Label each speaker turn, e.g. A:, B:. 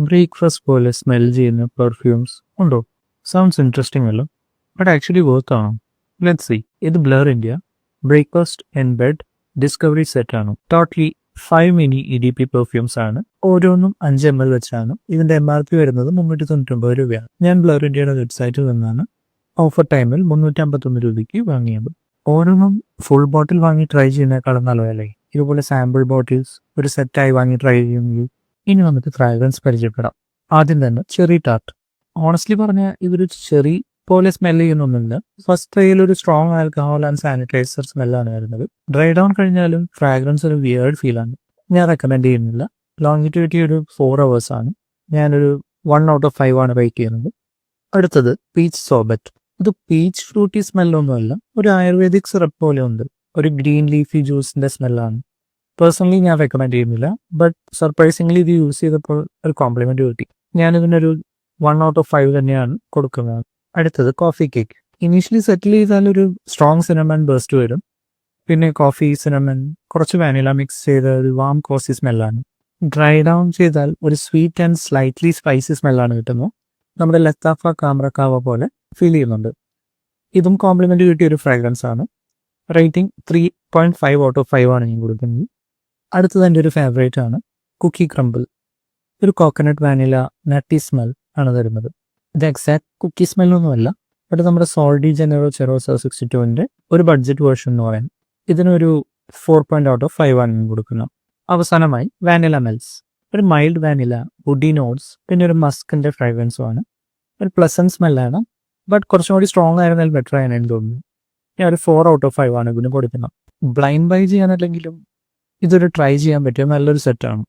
A: Breakfast പോലെ smell ചെയ്യുന്ന perfumes ഉണ്ടോ? സൗണ്ട്സ് ഇൻട്രസ്റ്റിംഗ് അല്ലോ, ബട്ട് ആക്ച്വലി വർത്ത് ആണോ? Let's see. ഇത് blur India breakfast and bed discovery set ആണ്. ടോട്ടലി 5 മിനി EDP പെർഫ്യൂംസ് ആണ്. ഓരോന്നും 5 ml വെച്ചാണ്. ഇതിന്റെ MRP വരുന്നത് 399 രൂപയാണ്. ഞാൻ ബ്ലർ ഇന്ത്യയുടെ വെബ്സൈറ്റിൽ നിന്നാണ് ഓഫർ ടൈമിൽ 351 രൂപയ്ക്ക് വാങ്ങിയത്. ഓരോന്നും ഫുൾ ബോട്ടിൽ വാങ്ങി ട്രൈ ചെയ്യുന്നേക്കാളും നല്ലതല്ലേ ഇതുപോലെ സാമ്പിൾ ബോട്ടിൽസ് ഒരു സെറ്റായി വാങ്ങി ട്രൈ ചെയ്യുമെങ്കിൽ. ഇനി നമുക്ക് ഫ്രാഗ്രൻസ് പരിചയപ്പെടാം. ആദ്യം തന്നെ ചെറി ടാർട്ട്. ഓണസ്റ്റ്ലി പറഞ്ഞാൽ ഇതൊരു ചെറി പോലെ സ്മെൽ ചെയ്യുന്നൊന്നുമില്ല. ഫസ്റ്റ് ട്രൈയിൽ ഒരു സ്ട്രോങ് ആൽക്കഹോൾ ആൻഡ് സാനിറ്റൈസർ സ്മെല്ലാണ് വരുന്നത്. ഡ്രൈ ഡൗൺ കഴിഞ്ഞാലും ഫ്രാഗ്രൻസ് ഒരു വിയേർഡ് ഫീലാണ്. ഞാൻ റെക്കമെൻഡ് ചെയ്യുന്നില്ല. ലോങ്ങിറ്റിവിറ്റി ഒരു 4 hours ആണ്. ഞാനൊരു 1 out of 5 ആണ് റേറ്റ് ചെയ്യുന്നത്. അടുത്തത് പീച്ച് സോർബറ്റ്. ഇത് പീച്ച് ഫ്രൂട്ടി സ്മെല്ലൊന്നുമല്ല, ഒരു ആയുർവേദിക് സിറപ്പ് പോലെ ഉണ്ട്. ഒരു ഗ്രീൻ ലീഫി ജ്യൂസിന്റെ സ്മെല്ലാണ്. പേഴ്സണലി ഞാൻ റെക്കമെൻഡ് ചെയ്യുന്നില്ല, ബട്ട് സർപ്രൈസിംഗ്ലി ഇത് യൂസ് ചെയ്തപ്പോൾ ഒരു കോംപ്ലിമെന്റ് കിട്ടി. ഞാനിതിനൊരു 1 out of 5 തന്നെയാണ് കൊടുക്കുന്നത്. അടുത്തത് കോഫി കേക്ക്. ഇനീഷ്യലി സെറ്റിൽ ചെയ്താൽ ഒരു സ്ട്രോങ് സിനമൺ ബേസ്റ്റ് വരും. പിന്നെ കോഫി, സിനമൺ, കുറച്ച് വാനില മിക്സ് ചെയ്ത ഒരു വാം കോസി സ്മെല്ലാണ്. ഡ്രൈ ഡൗൺ ചെയ്താൽ ഒരു സ്വീറ്റ് ആൻഡ് സ്ലൈറ്റ്ലി സ്പൈസി സ്മെല്ലാണ് കിട്ടുന്നത്. നമ്മുടെ ലത്താഫ കാമ്രക്കാവ പോലെ ഫീൽ ചെയ്യുന്നുണ്ട്. ഇതും കോംപ്ലിമെന്റ് കിട്ടിയ ഒരു ഫ്രാഗ്രൻസ് ആണ്. റേറ്റിംഗ് 3.5 out of 5 ആണ് ഞാൻ കൊടുക്കുന്നത്. അടുത്തത് എൻ്റെ ഒരു ഫേവറേറ്റ് ആണ് കുക്കി ക്രംബിൾ. ഒരു കോക്കനട്ട് വാനില നട്ടി സ്മെൽ ആണ് തരുന്നത്. ഇത് എക്സാക്ട് കുക്കി സ്മെല്ലൊന്നുമല്ല, ബട്ട് നമ്മുടെ സോൾഡി ജെനറോ ചെറോസ 62ന്റെ ഒരു ബഡ്ജറ്റ് വേർഷൻ എന്ന് പറയാം. ഇതിനൊരു 4 out of 5 ആണ് ഞാൻ കൊടുക്കുന്നത്. അവസാനമായി വാനില മെൽസ്. ഒരു മൈൽഡ് വാനില, വുഡി നോട്ട്സ്, പിന്നെ ഒരു മസ്കിന്റെ ഫ്രാഗ്രൻസും ആണ്. ഒരു പ്ലസന്റ് സ്മെല്ലാണ്, ബട്ട് കുറച്ചും കൂടി സ്ട്രോങ് ആയിരുന്നാൽ ബെറ്റർ ആയെന്ന് എനിക്ക് തോന്നുന്നു. ഞാൻ ഒരു 4 out of 5 ആണ് ഇതിന് കൊടുക്കുന്നത്. ബ്ലൈൻഡ് ബൈ ചെയ്യാനല്ലെങ്കിലും ഇതൊരു ട്രൈ ചെയ്യാൻ പറ്റിയ നല്ലൊരു സെറ്റാണ്.